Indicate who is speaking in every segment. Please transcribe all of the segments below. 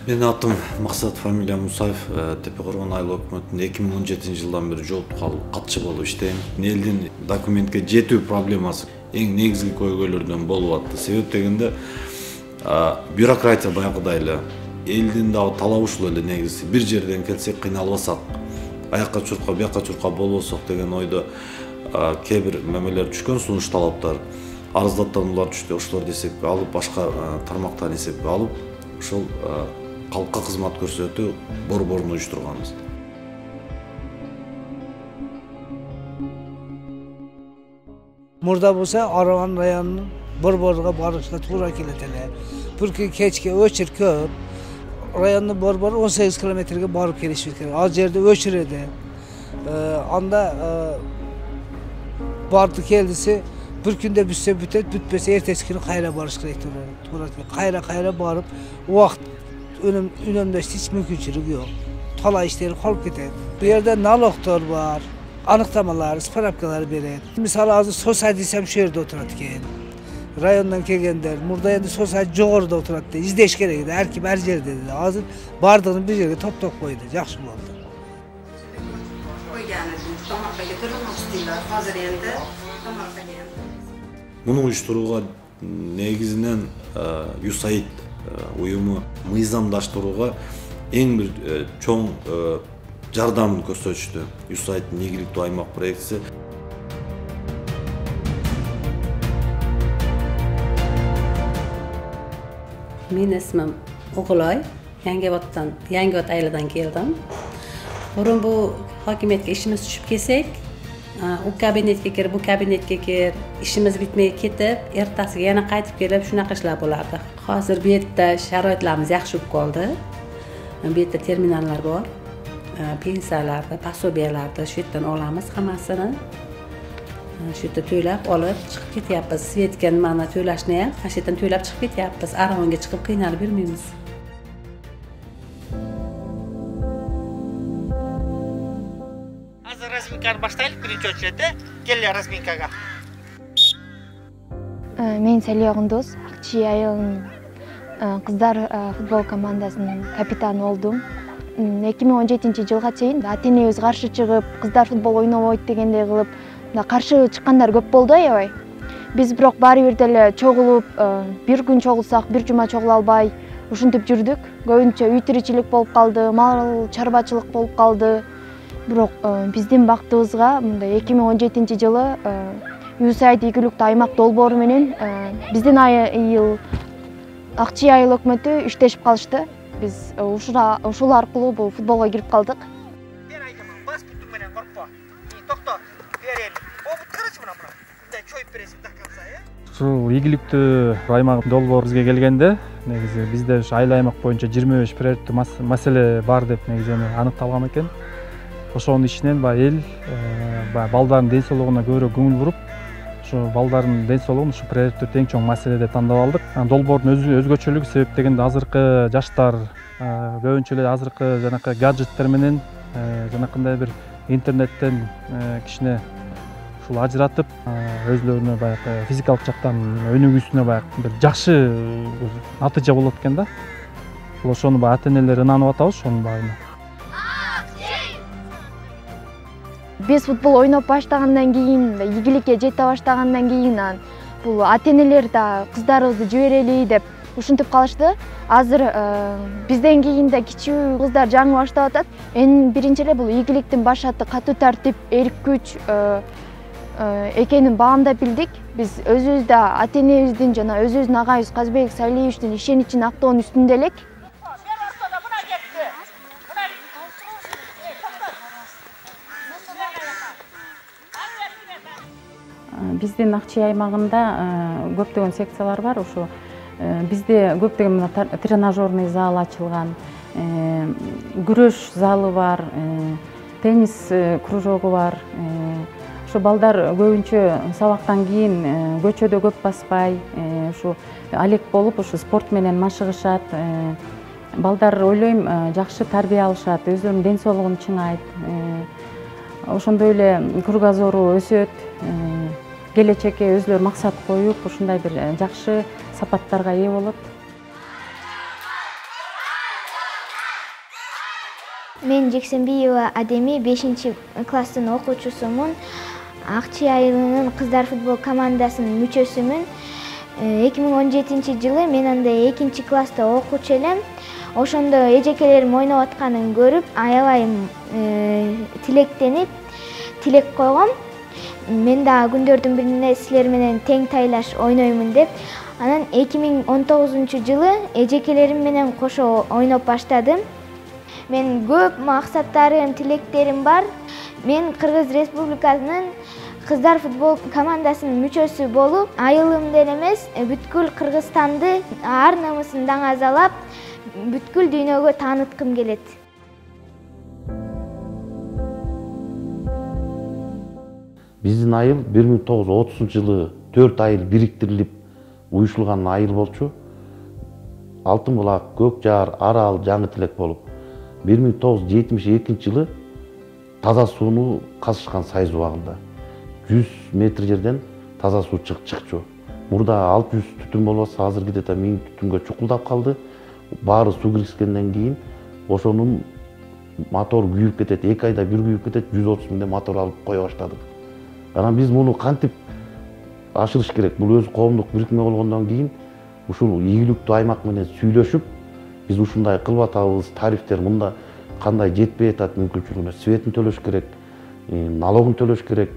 Speaker 1: Менин атым Максат, фамилиям Мусаев. Тепе Коргон айыл өкмөтүндө 2017-жылдан бери жооптук катчы болуп иштейм. Элдин документке жетүү проблемасы эң негизги көйгөйлөрдөн болуп атты. Себеп дегенде бюрократия баягыдай эле. Элдин дагы талабы ушул эле негизи. Бир жерден келсек кыйналбасак, аякка чуркап, бияка чуркап болбосок деген ойдо кээ бир мемелер түшкөн, сунуш талаптар, арыздаттануулар түштү. Ошолорду эсепке алып, башка тармактарды эсепке алып, ошол халыкка кызмат көрсөтүү борборун уюштурганбыз.
Speaker 2: Мурда болсо Араван районунун борборуга барышына туура келет эле. Бир кечке өчүр көп. Райондун борбору 18 километрге барып келишибиз керек. Ал жерде өчүрөдү. Анда барды келдиси bir günde bitse bütet, bütmese ertesi günü kayra barış gerek kayra barıp vakt önümde hiç mümkünçülük yok. Tala işleri kalıp gider. Bu yerde naloktor var, anıktamalar, sparapkaları verir. Misal azı sosyal desem şu yerde oturatken, rayondan kelgenler, burada endi sosyal joğurda oturatdı, izdeş gerekti, her kim her yerde dedi. Azı bardığını bir yere top koydu, yaxşı oldu.
Speaker 1: Муну уюштурууга негизинен USAID уюму мыйзамдаштырууга эң бир чоң жардамын көрсөтүштү. USAID'дин ийгиликтүү аймак проектиси.
Speaker 3: Менин исмим Оголой, Yangiobod айылынан келдим. Бурун бул хакимиятке ишimiz түшүп келсек, u kabinetga kir, bu kabinetga kir, ishimiz bitmay ketib, ertasiga yana qaytib kelib, shunaqa ishlar bo'lardi. Hozir bu yerda sharoitlarimiz yaxshi bo'lib qoldi. Bu yerda terminallar bor. Pensiyalarni, pasobiyalarni shu yerdan olamiz hammasini. Shu yerda to'lab olib chiqib ketyapmiz. Svetga nimani to'lashni ham shu yerdan to'lab chiqib ketyapmiz. Aravonga chiqib qiynalib yurmaymiz.
Speaker 4: Разминканы баштайлык биринчи очередде. Келе разминкага.
Speaker 5: Мен Салия Кундуз, Акчи айылынын кыздар футбол командасынын капитаны болдум. 2017-жылга чейин ата-энебиз каршы чыгып, кыздар футбол ойнобойт дегендей кылып, каршы чыккандар көп болду аябай. Биз бирок баары бир деле чогулуп, бир күн чогулсак, бир жума чогула албай, ушинтип жүрдүк. Көбүнчө үй тиричилик болуп калды, мал чарбачылык болуп калды. Бирок биздин бактыбызга мындай 2017-жылы USAID ийгиликтүү аймак долбоору менен биздин айыл Акчи айыл өкмөтү иштешип калышты. Биз ушул аркылуу бул футболго кирип калдык.
Speaker 4: Мен айтамын, бас бүтүң менен коркпо. Токто, берели. Обут карачы мына. Мындай чоюп бересиң до конца,
Speaker 6: Ушул ийгиликтүү аймак долбоору бизге келгенде, негизи бизде ушу айыл аймак боюнча 25 приоритеттүү маселе бар деп негизи аныкталган экен. Ошонун ичинен эл балдардын ден соолугуна көбүрөөк көңүл буруп, ушу балдардын ден соолугун ушу приоритеттүү эң чоң маселе деп тандап алдык. Долбоордун өзгөчөлүгү себеп дегенде азыркы жаштар көбүнчө эле азыркы жанакы гаджеттер менен жанакындай бир интернеттен кичине ушул ажыратып, өзлөрүнө баягы физикалык жактан өнүгүүсүнө баягы бир жакшы натыйжа болот экен да. Ошону ата-энелер ынанып атабыз ошонун баарына.
Speaker 5: Биз футбол ойноп баштагандан кийин, ийгиликке жете баштагандан кийин бул ата-энелер да кыздарыбызды жиберели деп ушинтип калышты. Азыр бизден кийин да кичүү кыздар жаңы баштап атат. Эң биринчи эле бул ийгиликтин башаты катуу тартип, эрк күч экенин баамдап билдик. Биз өзүбүз да ата-энебиздин жана өзүбүздүн агайыбыз Казбек Салиевичтин ишеничин актоонун үстүндө элек.
Speaker 3: Биздин Акчи аймагында көптөгөн секциялар бар. Ушу бизде көптөгөн тренажерный зал ачылган, күрөш залы бар, теннис кружогу бар. Ушу балдар көбүнчө сабактан кийин көчөдө көп баспай, ушу алек болуп, ушу спорт менен машыгышат. Балдар ойлойм жакшы тарбия алышат, өздөрүнүн ден соолугун чыңайт. Ошондой эле кругозору өсөт. Келечекке өзлөр максат коюп, ушундай бир жакшы сапаттарга ээ болот.
Speaker 5: Мен Жексенбиева Адеми 5-класстын окуучусумун. Акчи айылынын кыздар футбол командасынын мүчөсүмүн. 2017 жылы мен анда 2-класста окуучу элем. Ошондо эжекелерим ойноп атканын көрүп, аябай тилектенип, тилек койгом. Мен дагы күндөрдүн бирине силер менен тең тайлаш ойноймун деп. Анан 2019 жылы эжекелерим менен кошо ойноп баштадым. Мен көп максаттарым, тилектерим бар. Мен Кыргыз Республикасынын кыздар футбол командасынын мүчөсү болуп, айылымден эмес, бүткүл Кыргызстанды ар намысын даңазалап, бүткүл дүйнөгө тааныткым келет.
Speaker 7: Биздин айыл 1930 жылы 4 айыл бириктирилип уюшулган айыл болчу. Алтын булак, Көк Жаар, Арал, Жаңы Тилек болуп, 1972 жылы таза сууну казышкан сайыз убагында 100 метр жерден таза суу чыкчу. Мурда 600 түтүн болбосо, азыр где-то 1000 түтүнгө чукулдап калды. Баары суу киргизгенден кийин ошонун мотор күйүп кетет, 2 айда бир күйүп кетет, 130 миңден мотор алып кое баштадык. Анан биз муну кантип ашырыш керек? Бул өзү коомдук бирикме болгондон кийин ушул ийгиликтүү аймак менен сүйлөшүп, биз ушундай кылып атабыз, тарифтер мында кандай жетпей атат мүмкүнчүлүгүнө, светин төлөш керек, налогун төлөш керек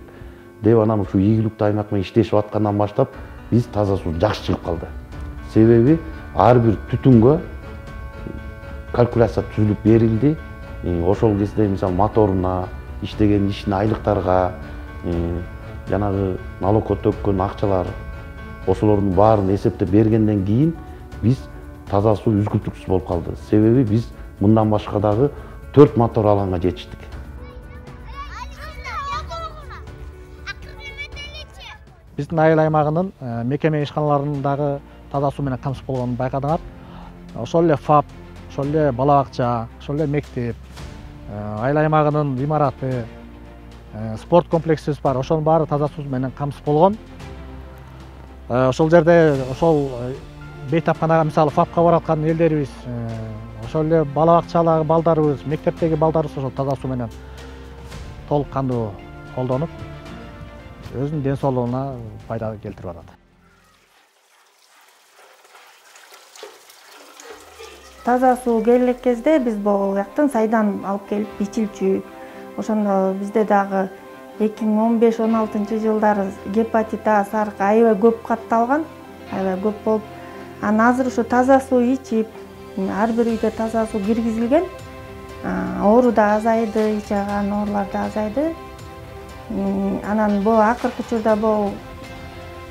Speaker 7: деп анан ушу ийгиликтүү аймак менен иштешип аткандан баштап биз таза суу жакшы чыгып калды. Себеби ар бир түтүнгө калькуляция түзүлүп берилди. Ошол кезде мисалы моторуна, иштеген ишин айлыктарга, жанагы налогко төккөн акчалар, ошолордун баарын эсептеп бергенден кийин биз таза суу үзгүлтүксүз болуп калды. Себеби биз мындан башка дагы 4 мотор алганга жетиштик.
Speaker 6: Биздин айыл аймагынын мекеме ишканаларындагы таза суу менен камсыз болгонун байкадыңар. Ошол эле ФАП, ошол эле бала бакча, ошол эле мектеп, айыл аймагынын имараты, спорт комплексибиз бар. Ошонун баары таза суу менен камсыз болгон. Ошол жерде ошол бейтапканага мисалы ФАПка бараткан элдерибиз, ошол эле бала бакчадагы балдарыбыз, мектептеги балдарыбыз ошол таза суу менен толук кандуу колдонуп, өзүнүн ден соолугуна пайда келтирип атат.
Speaker 8: Таза суу келген кезде биз бул жактан сайдан алып келип бичилчү. Ошондо бизде дагы 2015-16 жылдары гепатит А, сарык аябай көп катталган, аябай көп болуп, анан азыр ушу таза суу ичип, ар бир үйдө таза суу киргизилген. Оору да азайды, ич аган оорулар да азайды. Анан бул акыркы учурда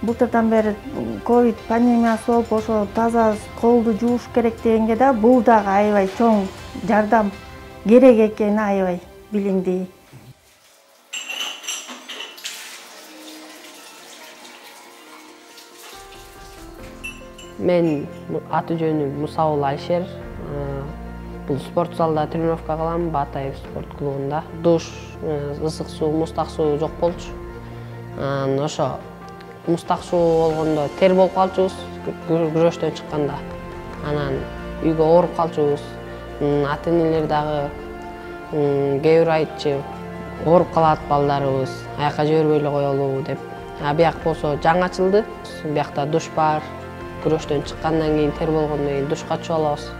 Speaker 8: былтырдан бери ковид пандемиясы болуп, ошо таза колду жууш керек дегенге да бул дагы аябай чоң жардам керек экени аябай билинди.
Speaker 9: Мен аты жөнүм Мусаул Алишер. Бул спорт залда тренировка кылам, Батаев спорт клубунда. Душ, ысык суу, муздак суу жок болчу. Ошо муздак суу болгондо тер болуп калчубуз, күрөштөн чыкканда. Анан үйгө ооруп калчубуз. Ата-энелер дагы кээ бир айтчу, ооруп калат балдарыбыз, аяка жибербөй эле коелу деп. Бияк болсо жаңы ачылды. Биякта душ бар. Күрөштөн чыккандан кийин тер болгондон кийин душка түшүп алабыз.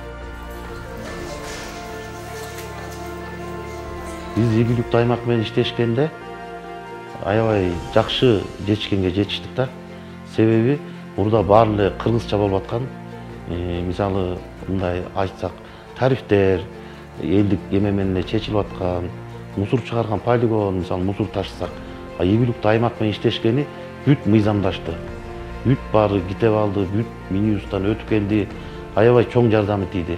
Speaker 7: Биз ийгиликтүү аймак менен иштешкенде аябай жакшы жетишкенге жетиштик да. Себеби мурда баары эле кыргызча болуп аткан. Мисалы мындай айтсак, тарифтер элдик эме менен эле чечилип аткан, мусор чыгарган полигон, мисалы мусор ташысак, ийгиликтүү аймак менен иштешкени бүт мыйзамдашты. Бүт баары китеп алды, бүт минибустан өтүп келди, аябай чоң жардамы тийди.